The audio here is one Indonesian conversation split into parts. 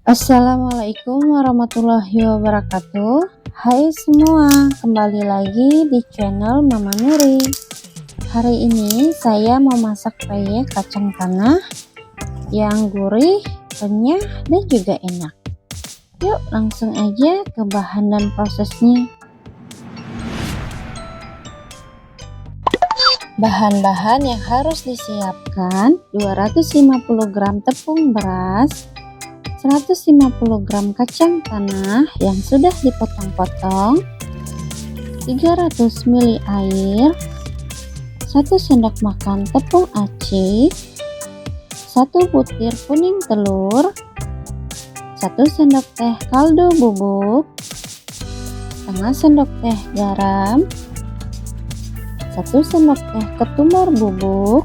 Assalamualaikum warahmatullahi wabarakatuh. Hai semua, kembali lagi di channel Mama Nuri. Hari ini saya mau masak peyek kacang tanah yang gurih, renyah, dan juga enak. Yuk langsung aja ke bahan dan prosesnya. Bahan-bahan yang harus disiapkan: 250 gram tepung beras, 150 gram kacang tanah yang sudah dipotong-potong, 300 ml air, 1 sendok makan tepung aci, 1 butir kuning telur, 1 sendok teh kaldu bubuk, setengah sendok teh garam, 1 sendok teh ketumbar bubuk,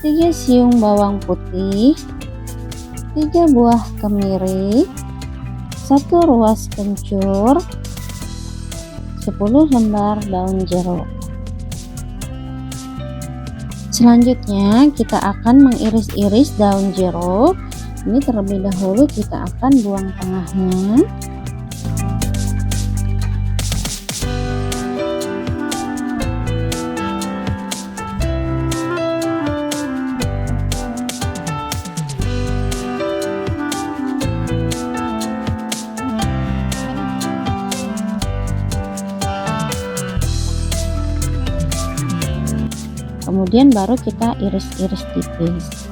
3 siung bawang putih, 3 buah kemiri, 1 ruas kencur, 10 lembar daun jeruk. Selanjutnya kita akan mengiris-iris daun jeruk. Ini terlebih dahulu kita akan buang tengahnya. Kemudian baru kita iris-iris tipis.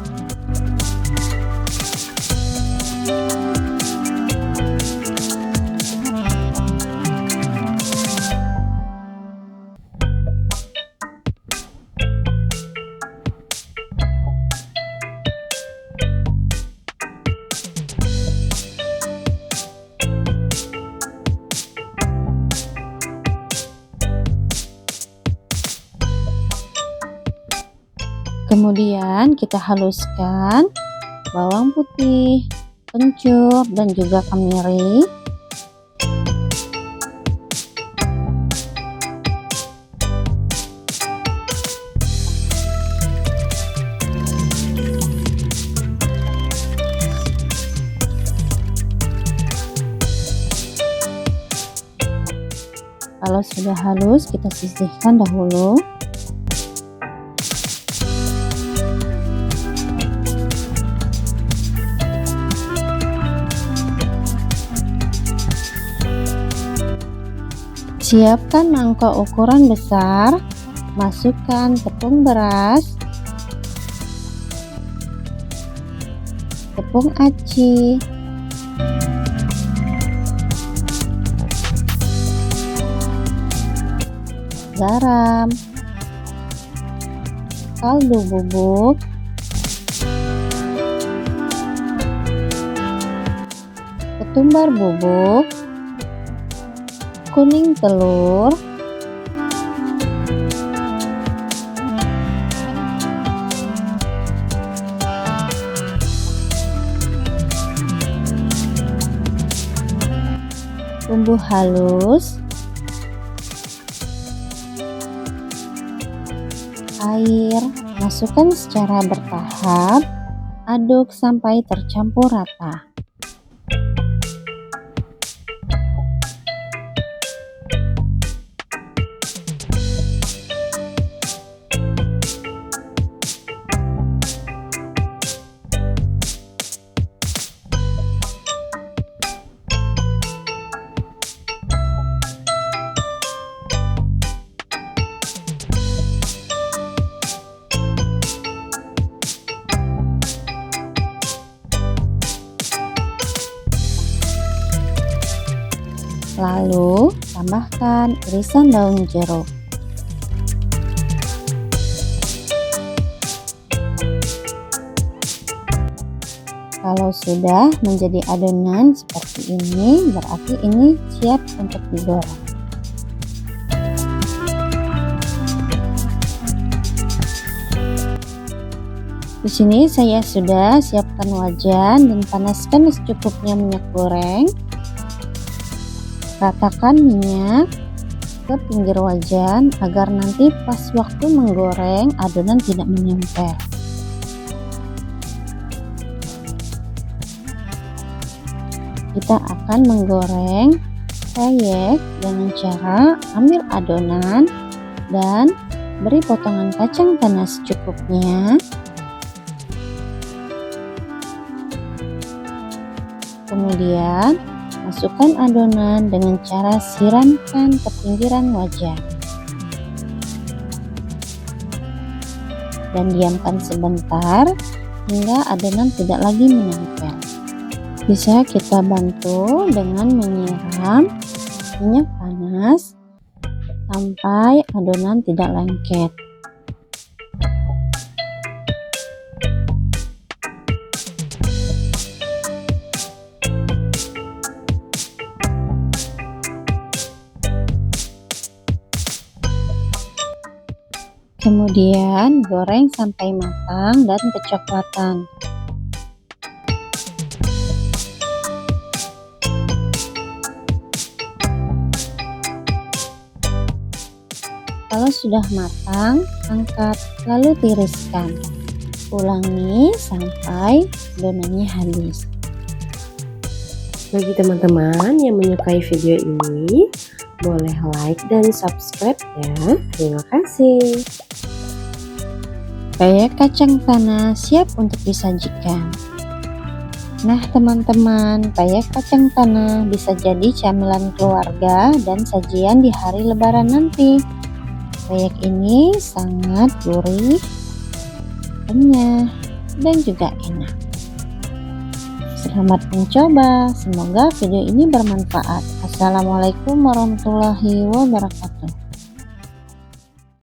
Kemudian kita haluskan bawang putih, kencur, dan juga kemiri. Kalau sudah halus, kita sisihkan dahulu. Siapkan mangkok ukuran besar, masukkan tepung beras, tepung aci, garam, kaldu bubuk, ketumbar bubuk, kuning telur, bumbu halus, air, masukkan secara bertahap, aduk sampai tercampur rata. Lalu tambahkan irisan daun jeruk. Kalau sudah menjadi adonan seperti ini, berarti ini siap untuk digoreng. Di sini saya sudah siapkan wajan dan panaskan secukupnya minyak goreng. Ratakan minyak ke pinggir wajan agar nanti pas waktu menggoreng adonan tidak menempel. Kita akan menggoreng peyek dengan cara ambil adonan dan beri potongan kacang tanah secukupnya. Kemudian masukkan adonan dengan cara siramkan ke pinggiran wajan dan diamkan sebentar hingga adonan tidak lagi menempel. Bisa kita bantu dengan menyiram minyak panas sampai adonan tidak lengket. Kemudian goreng sampai matang dan kecoklatan. Kalau sudah matang, angkat lalu tiriskan. Ulangi sampai adonannya habis. Bagi teman-teman yang menyukai video ini, boleh like dan subscribe ya. Terima kasih. Peyek kacang tanah siap untuk disajikan. Nah teman-teman, peyek kacang tanah bisa jadi camilan keluarga dan sajian di hari lebaran nanti. Peyek ini sangat gurih, renyah, dan juga enak. Selamat mencoba, semoga video ini bermanfaat. Assalamualaikum warahmatullahi wabarakatuh.